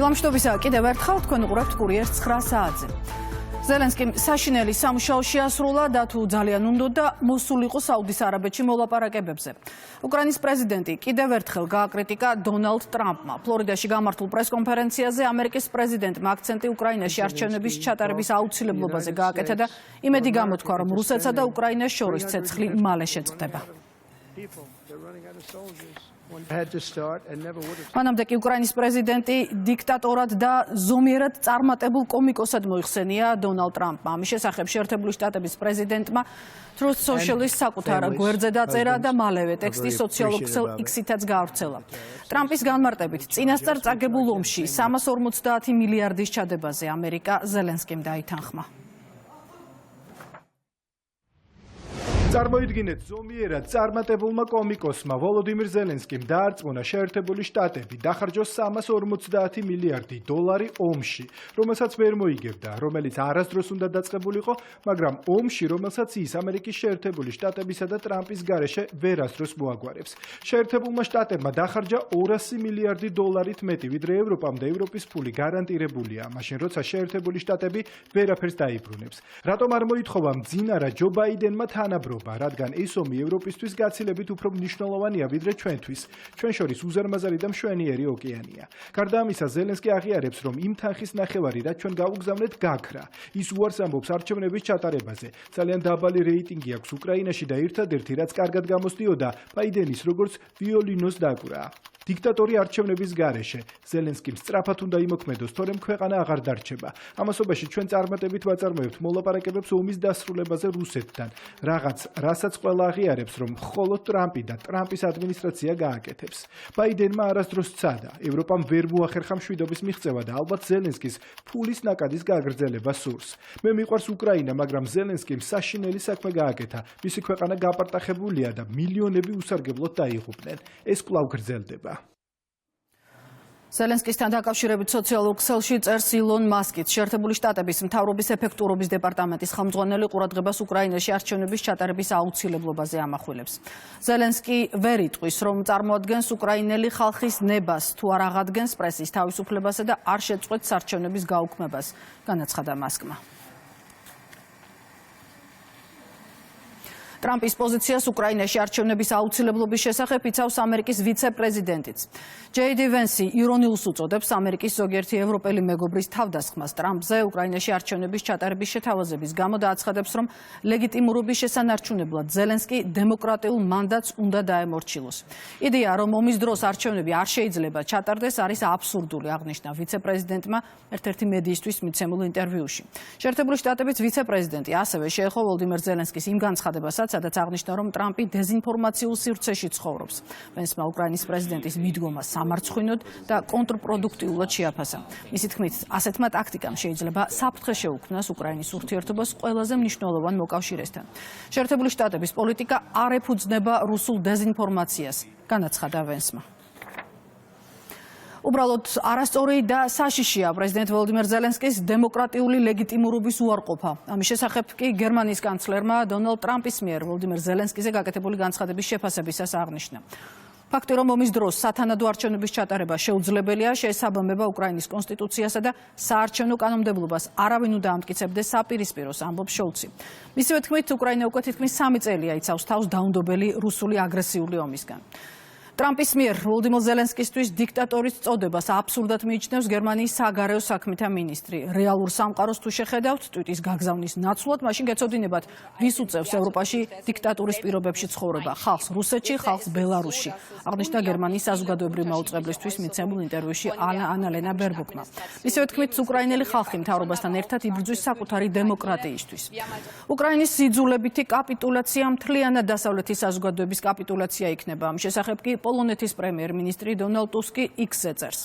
ილამშტობისა კიდევ ერთხელ თქვენ უყურებთ კურიერს 9 საათზე. ზელენსკიმ საშინელი სამუშაო შეასრულა და თუ ძალიან უნდოდა მოსულიყო საუდის არაბეთში მოლაპარაკებებზე. უკრაინის პრეზიდენტი კიდევ ერთხელ გააკრიტიკა დონალდ ტრამპმა. ფლორიდაში გამართულ პრესკონფერენციაზე ამერიკის პრეზიდენტმა აქცენტი უკრაინაში არჩევნების ჩატარების აუცილებლობაზე გააკეთა და იმედი გამოთქვა, რომ რუსეთსა და უკრაინას შორის ცეცხლი მალე შეწყდება. მანამდე კი უკრაინის პრეზიდენტი დიქტატორად და ზომიერად წარმატებულ კომიკოსად მოიხსენია დონალდ ტრამპმა. ამის შესახებ შეერთებული შტატების პრეზიდენტმა Truth Social-ის საკუთარ გვერდზე დაწერა და მალევე ტექსტი სოციალურ ქსელ X-ითაც გაავრცელა. ტრამპის განმარტებით, წინასწარ წაგებულ ომში 350 მილიარდის ჩადებაზე ამერიკა ზელენსკიმ დაითანხმა. წარმოიდგინეთ, ზომიერად წარმატებულმა კომიკოსმა ვოლოდიმირ ზელენსკიმ დაარწმუნა შეერთებული შტატები დახარჯოს 350 მილიარდი დოლარი ომში, რომელსაც ვერ მოიგებდა, რომელიც არასდროს უნდა დაწყებულიყო, მაგრამ ომში, რომელსაც ის ამერიკის შეერთებული შტატებისა და ტრამპის გარეშე ვერასდროს მოაგვარებს. შეერთებულმა შტატებმა დახარჯა 200 მილიარდი დოლარით მეტი, ვიდრე ევროპამ და ევროპის ფული გარანტირებულია, მაშინ როცა შეერთებული შტატები ვერაფერს დაიბრუნებს. რატომ არ მოითხოვა მძინარა ჯო ბაიდენმა თანაბრობა? რადგან ეს ომი ევროპისთვის გაცილებით უფრო მნიშვნელოვანია ვიდრე ჩვენთვის. ჩვენ შორის უზარმაზარი და მშვენიერი ოკეანია. გარდა ამისა, ზელენსკი აღიარებს, რომ იმ თანხის ნახევარი, რაც ჩვენ გავუგზავნეთ, გაქრა. ის უარს ამბობს არჩევნების ჩატარებაზე. ძალიან დაბალი რეიტინგი აქვს უკრაინაში და ერთადერთი, რაც კარგად გამოსდიოდა, ბაიდენის როგორც ვიოლინოს დაკვრა. დიქტატორი არჩევნების გარეშე ზელენსკიმ სწრაფად უნდა იმოქმედოს, თორემ ქვეყანა აღარ დარჩება. ამასობაში ჩვენ წარმატებით ვაწარმოებთ მოლაპარაკებებს ომის დასრულებაზე რუსეთთან. რასაც ყველა აღიარებს, რომ მხოლოდ ტრამპი და ტრამპის ადმინისტრაცია გააკეთებს. ბაიდენმა არასდროს სცადა, ევროპამ ვერ მოახერხა მშვიდობის მიღწევა და ალბათ ზელენსკის ფულის ნაკადის გაგრძელება სურს. მე მიყვარს უკრაინა, მაგრამ ზელენსკიმ საშინელი საქმე გააკეთა. მისი ქვეყანა გაპარტახებულია და მილიონები უსარგებლოდ დაიღუპნენ. ეს კვლავ გრძელდება. ზელენსკისთან დაკავშირებით სოციალურ ქსელში წერს ილონ მასკიც. შეერთებული შტატების მთავრობის ეფექტურობის დეპარტამენტის ხელმძღვანელი ყურადღებას უკრაინაში არჩევნების ჩატარების აუცილებლობაზე ამახვილებს. ზელენსკი ვერ იტყვის, რომ წარმოადგენს უკრაინელი ხალხის ნებას, თუ არ აღადგენს პრესის თავისუფლებასა და არ შეწყვეტს არჩევნების გაუქმებას, განაცხადა მასკმა. ტრამპის პოზიციას უკრაინაში არჩევნების აუცილებლობის შესახებ იცავს ამერიკის ვიცე-პრეზიდენტიც. ჯეი-დი ვენსი ირონიულს უწოდებს ამერიკის ზოგიერთი ევროპელი მეგობრის თავდასხმას ტრამპზე უკრაინაში არჩევნების ჩატარების შეთავაზების გამო და აცხადებს, რომ ლეგიტიმურობის შესანარჩუნებლად ზელენსკი დემოკრატიულ მანდატს უნდა დაემორჩილოს. იდეა, რომ ომის დროს არჩევნები არ შეიძლება ჩატარდეს, არის აბსურდული, აღნიშნა ვიცე-პრეზიდენტმა ერთ-ერთი მედიისთვის მიცემულ ინტერვიუში. შეერთებული შტატების ვიცე-პრეზიდენტი ასევე შეეხო ვოლოდიმირ ზელენსკის იმ განცხადებასაც, სადაც აღნიშნა, რომ ტრამპი დეზინფორმაციულ სივრცეში ცხოვრობს. ვენსმა უკრაინის პრეზიდენტის მიდგომა სამარცხვინოდ და კონტრპროდუქტიულად შეაფასა. მისი თქმით, ასეთმა ტაქტიკამ შეიძლება საფრთხე შეუქმნას უკრაინის ურთიერთობას ყველაზე მნიშვნელოვან მოკავშირესთან. შეერთებული შტატების პოლიტიკა არ ეფუძნება რუსულ დეზინფორმაციას, განაცხადა ვენსმა. უბრალოდ არასწორი და საშიშია პრეზიდენტ ვოლოდიმირ ზელენსკის დემოკრატიული ლეგიტიმურობის უარყოფა. ამის შესახებ კი გერმანიის კანცლერმა დონალდ ტრამპის მიერ ვოლოდიმირ ზელენსკიზე გაკეთებული განცხადების შეფასებისას აღნიშნა. ფაქტი, რომ ომის დროს სათანადო არჩევნების ჩატარება შეუძლებელია, შეესაბამება უკრაინის კონსტიტუციასა და საარჩევნო კანონმდებლობას არავინ უნდა ამტკიცებდეს საპირისპიროს, ამბობს შოლცი. მისივე თქმით, უკრაინა უკვე თითქმის 3 წელია იცავს თავს დაუნდობელი რუსული აგრესიული ომისგან. ტრამპის მიერ ვოლოდიმირ ზელენსკისთვის დიქტატორის წოდებას აბსურდად მიიჩნევს გერმანიის საგარეო საქმეთა მინისტრი. რეალურ სამყაროს თუ შეხედავთ, ტვიტის გაგზავნის ნაცვლად, მაშინ გეცოდინებათ, ვის უწევს ევროპაში დიქტატურის პირობებში ცხოვრება, ხალხს რუსეთში, ხალხს ბელარუსში, აღნიშნა გერმანიის საზოგადოებრივი მაუწყებლისთვის მიცემულ ინტერვიუში ანა-ლენა ბერბოკმა. მისივე თქმით, უკრაინელი ხალხი მთავრობასთან ერთად იბრძვის საკუთარი დემოკრატიისთვის. უკრაინის იძულებითი კაპიტულაცია მთლიანად დასავლეთის საზოგადოების კაპიტულაცია იქნება. ამ შესახებ კი პოლონეთის პრემიერ-მინისტრი დონალდ ტუსკი X-ზე წერს.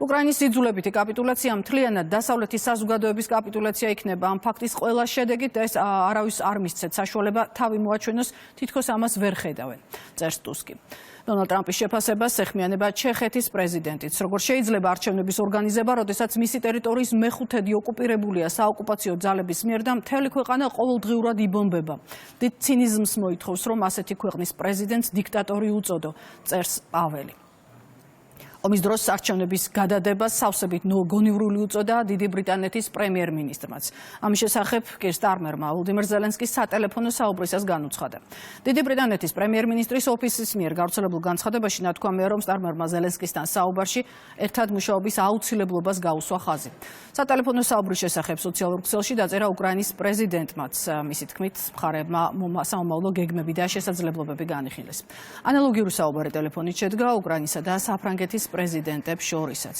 უკრაინის იძულებითი კაპიტულაცია მთლიანად დასავლეთის საზოგადოების კაპიტულაცია იქნება. ამ ფაქტის ყველა შედეგით ეს არავის არ მისცეთ საშუალება თავი მოაჩვენოს, თითქოს ამას ვერ ხედავენ, წერს ტუსკი. დონალდ ტრამპის შეფასებას ეხმიანება ჩეხეთის პრეზიდენტიც. როგორც შეიძლება არჩევნების ორგანიზება, როდესაც მისი ტერიტორიის მეხუთედი ოკუპირებულია საოკუპაციო ძალების მიერ და მთელი ქვეყანა ყოველდღიურად იბომბება. დიდ ცინიზმს მოითხოვს, რომ ასეთი ქვეყნის პრეზიდენტს დიქტატორი უწოდო, წერს პაველი. ომის დროს არჩევნების გადადებას სავსებით გონივრული უწოდა დიდი ბრიტანეთის პრემიერ-მინისტრმაც. ამის შესახებ კირ სტარმერმა ვოლდიმერ ზელენსკის სატელეფონო საუბრისას განუცხადა. დიდი ბრიტანეთის პრემიერ-მინისტრის ოფისის მიერ გავრცელებულ განცხადებაში ნათქვამია, რომ სტარმერმა ზელენსკისთან საუბარში ერთად მუშაობის აუცილებლობას გაუსვა ხაზი. სატელეფონო საუბრის შესახებ სოციალურ ქსელში დაწერა უკრაინის პრეზიდენტმაც. მისი თქმით, მხარეებმა სამომავლო გეგმები და შესაძლებლობები განიხილეს. ანალოგიური საუბარი ტელეფონით შედგა უკრაინისა და საფრანგეთის პრეზიდენტებს შორისაც.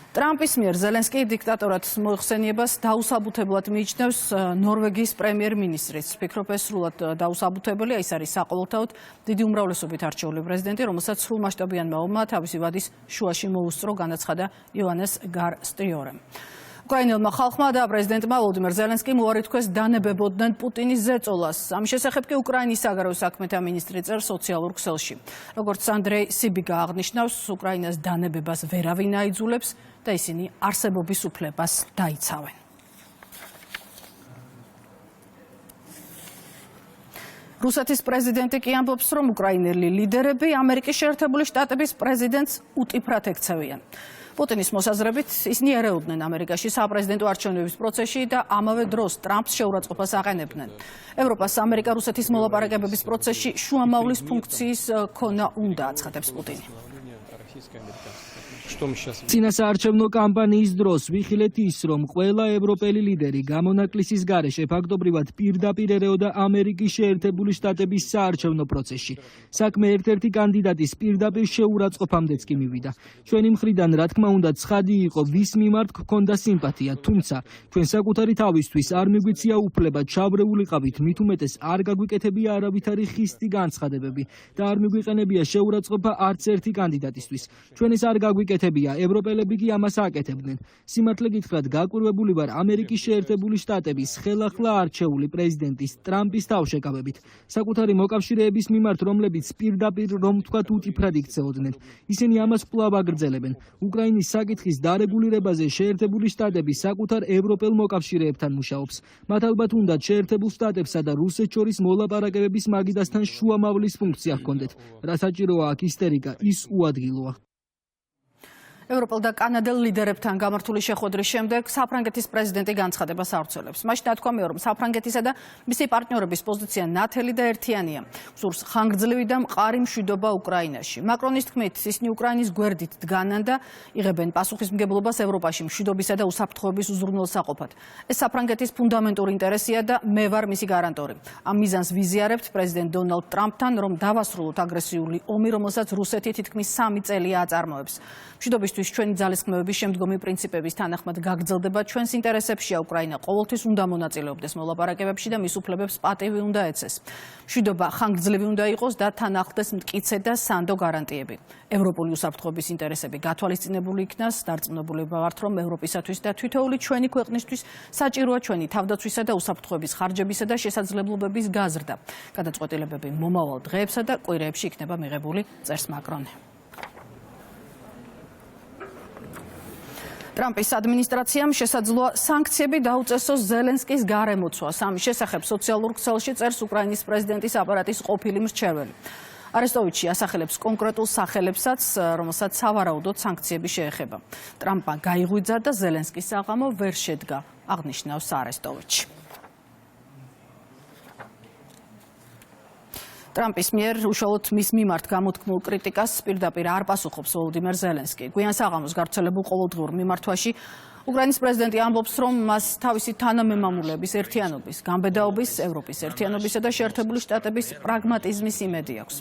ტრამპის მიერ ზელენსკი დიქტატორად მოიხსენიებას დაუსაბუთებლად მიიჩნევს ნორვეგიის პრემიერ-მინისტრიც. ფიქრობ, ეს სრულად დაუსაბუთებელია, ის არის საყოველთაოდ დიდი უმრავლესობით არჩეული პრეზიდენტი, რომელსაც სრულმასშტაბიანმა ომმა თავისი ვადის შუაში მოუსწრო, განაცხადა იოანეს გარ სტრიორემ. უკრაინელმა ხალხმა და პრეზიდენტმა ვოლდიმერ ზელენსკიმ უარი თქვეს დანებებოდნენ პუტინის ზეწოლას. ამის შესახებ კი უკრაინის საგარეო საქმეთა მინისტრი წერს სოციალურ ქსელში. როგორც ანდრეი სიბიგა აღნიშნავს, უკრაინას დანებებას ვერავინ აიძულებს და ისინი არსებობის უფლებას დაიცავენ. რუსეთის პრეზიდენტი კი ამბობს, რომ უკრაინელი ლიდერები ამერიკის შეერთებული შტატების პრეზიდენტს უტიფრად ექცევიან. პუტინის მოსაზრებით ისინი ერეოდნენ ამერიკაში საპრეზიდენტო არჩევნების პროცესში და ამავე დროს ტრამპს შეურაცხყოფას აყენებდნენ. ევროპას ამერიკა-რუსეთის მოლაპარაკებების პროცესში შუამავლის ფუნქციის ქონა უნდა, აცხადებს პუტინი. წინასაარჩევნო კამპანიის დროს ვიხილეთ ის, რომ ყველა ევროპელი ლიდერი გამონაკლისის გარეშე ფაქტობრივად პირდაპირ ერეოდა ამერიკის შეერთებული შტატების საარჩევნო პროცესში. საქმე ერთ-ერთი კანდიდატის პირდაპირ შეურაცხყოფამდეც კი მივიდა. ჩვენი მხრიდან, რა თქმა უნდა, ცხადი იყო, ვის მიმართ გქონდა სიმპათია, თუმცა ჩვენ საკუთარი თავისთვის არ მიგვიცია უფლება ჩავრეულიყავით, მით უმეტეს არ გაგვიკეთებია არავითარი ხისტი განცხადებები და არ მიგვიყენებია შეურაცხყოფა არც ერთი კანდიდატისთვის. ჩვენ ეს არ გაგვიკეთებია, ევროპელები კი ამას აკეთებდნენ. სიმართლე გითხრათ, გაკვირვებული ვარ ამერიკის შეერთებული შტატების ხელახლა არჩეული პრეზიდენტის ტრამპის თავშეკავებით. საკუთარი მოკავშირეების მიმართ, რომლებიც პირდაპირ რომ ვთქვათ უტიფრად იქცეოდნენ. ისინი ამას კვლავ აგრძელებენ. უკრაინის საკითხის დარეგულირებაზე შეერთებული შტატები საკუთარ ევროპელ მოკავშირეებთან მუშაობს. მათ ალბათ უნდათ შეერთებულ შტატებსა და რუსეთს შორის მოლაპარაკებების მაგიდასთან შუამავლის ფუნქცია ჰქონდეთ. რა საჭიროა აქ ისტერიკა, ის უადგილოა. ევროპელ და კანადელ ლიდერებთან გამართული შეხვედრის შემდეგ საფრანგეთის პრეზიდენტი განცხადებას ავრცელებს. მაშინ ნათქვამია, რომ საფრანგეთისა და მისი პარტნიორების პოზიცია ნათელი და ერთიანია. სურს ხანგრძლივი და მყარი მშვიდობა უკრაინაში. მაკრონის თქმით, ისინი უკრაინის გვერდით დგანან და იღებენ პასუხისმგებლობას ევროპაში მშვიდობისა და უსაფრთხოების უზრუნველსაყოფად. ეს საფრანგეთის ფუნდამენტური ინტერესია და მე ვარ მისი გარანტორი. ამ მიზანს ვიზიარებთ პრეზიდენტ დონალდ ტრამპთან, რომ დავასრულოთ აგრესიული ომი, რომელსაც რუსეთი თითქმის 3 წელია აწარმოებს. მშვიდობისთვის ჩვენი ძალისხმევების შემდგომი პრინციპების თანახმად გაგრძელდება ჩვენს ინტერესებშია უკრაინა ყოველთვის უნდა მონაწილეობდეს მოლაპარაკებებში და მის უფლებებს პატივი უნდა ეცეს. მშვიდობა ხანგრძლივი უნდა იყოს და თან ახლდეს მტკიცე და სანდო გარანტიები. ევროპული უსაფრთხოების ინტერესები გათვალისწინებული იქნას, დარწმუნებულება ვართ, რომ ევროპისათვის და თითოეული ჩვენი ქვეყნისთვის საჭიროა ჩვენი თავდაცვისა და უსაფრთხოების ხარჯებისა და შესაძლებლობების გაზრდა. გადაწყვეტილებები მომავალ დღეებსა და კვირეებში იქნება მიღებული, წერს მაკრონი. ტრამპის ადმინისტრაციამ შესაძლოა სანქციები დაუწესოს ზელენსკის გარემოცვას. ამის შესახებ სოციალურ ქსელში წერს უკრაინის პრეზიდენტის აპარატის ყოფილი მრჩეველი. არესტოვიჩი ასახელებს კონკრეტულ სახელებსაც, რომელსაც სავარაუდოდ სანქციები შეეხება. ტრამპმა გაიღვიძა და ზელენსკის საღამო ვერ შედგა, აღნიშნავს არესტოვიჩი. ტრამპის მიერ უშუალოდ მის მიმართ გამოთქმულ კრიტიკას პირდაპირ არ პასუხობს ვოლდიმერ ზელენსკი. გვიან საღამოს გავრცელებულ ყოველდღიურ მიმართვაში უკრაინის პრეზიდენტი ამბობს, რომ მას თავისი თანამემამულეების ერთიანობის, გამბედაობის, ევროპის ერთიანობისა და შეერთებული შტატების პრაგმატიზმის იმედი აქვს.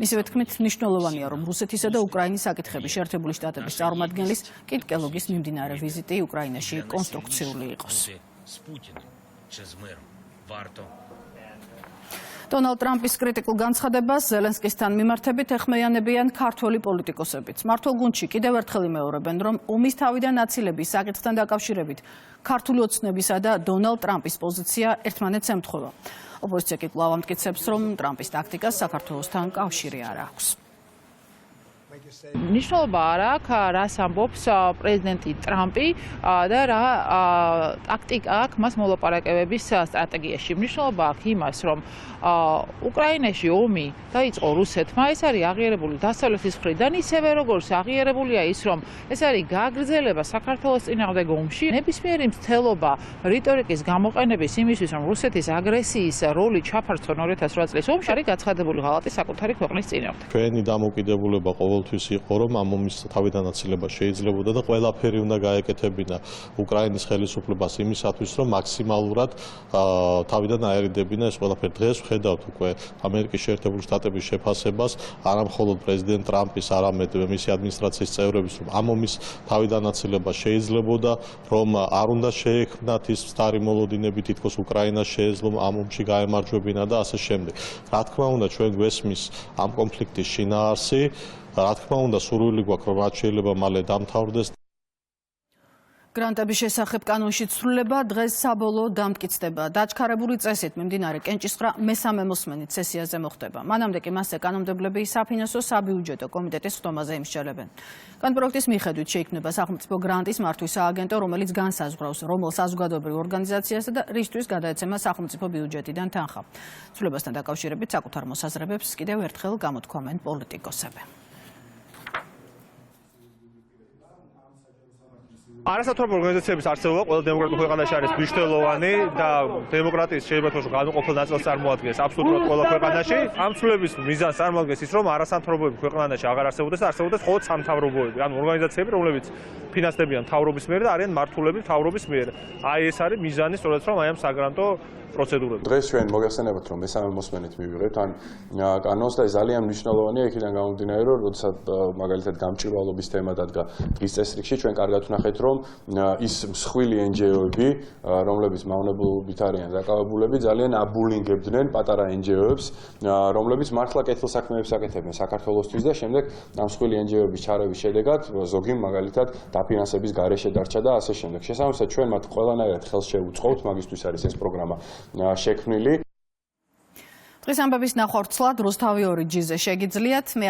მისივე თქმით, მნიშვნელოვანია, რომ რუსეთისა და უკრაინის საკითხების შეერთებული შტატების წარმომადგენლის კიტ კელოგის მიმდინარე ვიზიტი უკრაინაში კონსტრუქციული იყოს. დონალდ ტრამპის კრიტიკულ განცხადებას ზელენსკისთან მიმართებით ეხმეიანებიან ქართველი პოლიტიკოსებიც. მართლ გუნდში კიდევ ერთხელ იმეორებენ, რომ ომის თავიდან აცილების საკითხთან დაკავშირებით ქართული ოცნებისა და დონალდ ტრამპის პოზიცია ერთმანეთს ემთხვევა. ოპოზიცია კი კვლავ ამტკიცებს, რომ ტრამპის ტაქტიკას საქართველოსთან კავშირი არ აქვს. მნიშვნელობა არ აქვს, რას ამბობს პრეზიდენტი ტრამპი და რა ტაქტიკა აქვს მას მოლაპარაკებების სტრატეგიაში. მნიშვნელობა აქვს იმას, რომ უკრაინაში ომი დაიწყო რუსეთმა, ეს არის აღიარებული დასავლეთის მხრიდან, ისევე როგორც აღიარებულია ის, რომ ეს არის გაგრძელება საქართველოს წინააღმდეგ ომში. ნებისმიერი მცდელობა რიტორიკის გამოყენების იმისთვის, რომ რუსეთის აგრესიის როლი ჩაფარცონ 2008 წლის ომში, არის გაცხადებული ღალატი საკუთარი ქვეყნის წინააღმდეგ. ჩვენი დამოუკიდებლობა ყოველთვის იყო, რომ ამ ომის თავიდან აცილება შეიძლებოდა და ყველაფერი უნდა გაეკეთებინა უკრაინის ხელისუფლებას იმისათვის, რომ მაქსიმალურად თავიდან აერიდებინა ეს ყველაფერი. დღეს ვხედავთ უკვე ამერიკის შეერთებული შტატების შეფასებას, არა მხოლოდ პრეზიდენტ ტრამპის, არამედ მისი ადმინისტრაციის წევრების, რომ ამ ომის თავიდან აცილება შეიძლებოდა, რომ არ უნდა შეექმნათ ის მცდარი მოლოდინები, თითქოს უკრაინას შეეძლო ამ ომში გაემარჯვებინა და ასე შემდეგ. რა თქმა უნდა, ჩვენ გვესმის ამ კონფლიქტის შინაარსი, რა თქმა უნდა, სურვილი გვაქვს, რომ რაც შეიძლება მალე დამთავრდეს. გრანტების შესახებ კანონში ცვლილება დღეს საბოლოო დამტკიცდება. დაჩქარებული წესით მიმდინარე კენჭისყრა მესამე მოსმენით სესიაზე მოხდება. მანამდე კი მასზე კანონმდებლები საფინანსო საბიუჯეტო კომიტეტის ხდომაზე იმსჯელებენ. კანონპროექტის მიხედვით შეიქმნება სახელმწიფო გრანტის მართვის სააგენტო, რომელიც განსაზღვრავს, რომელ საზოგადოებრივ ორგანიზაციასა და რისთვის გადაეცემა სახელმწიფო ბიუჯეტიდან თანხა. ცვლილებასთან დაკავშირებით საკუთარ მოსაზრებებს კიდევ ერთხელ გამოთქვამენ პოლიტიკოსები. არასამთავრობო ორგანიზაციების არსებობა ყველა დემოკრატიულ ქვეყანაში არის მნიშვნელოვანი და დემოკრატიის შეიძლება თქოს განუყოფელ ნაწილს წარმოადგენს აბსოლუტურად ყველა ქვეყანაში. ამ ცვლილების მიზანს წარმოადგენს ის, რომ არასამთავრობოები ქვეყანაში აღარ არსებობდეს, არსებობდეს მხოლოდ სამთავრობოები, ანუ ორგანიზაციები, რომლებიც ფინანსდებიან მთავრობის მიერ და არიან მართულები მთავრობის მიერ. აი ეს არის მიზანი, სწორედ რომ აი ამ საგრანტო პროცედურები. დღეს ჩვენ მოგეხსენებათ, რომ მესამე მოსმენით მივიღებთ ან კანონს და ეს ძალიან მნიშვნელოვანია იქიდან გამომდინარე, რომ როდესაც მაგალითად გამჭვირვალობის თემა დადგა დღის წესრიგში, ჩვენ კარგად ვნახეთ, რომ ის მსხვილი NGO-ები, რომლებიც მავნებლობით არიან დაკავებულები, ძალიან აბულინგებდნენ პატარა NGO-ებს, რომლებიც მართლა კეთილსაქმეებს აკეთებდნენ საქართველოსთვის და შემდეგ ამ მსხვილი NGO-ების ჩარევის შედეგად ზოგი მაგალითად დაფინანსების გარეშე დარჩა და ასე შემდეგ. შესაბამისად, ჩვენ მათ ყველანაირად ხელს შევუწყობთ, მაგისთვის არის ეს პროგრამა შექმნილი. დღის ამბების ნახევარწლად რუსთავი 2G-ზე შეგიძლიათ. მე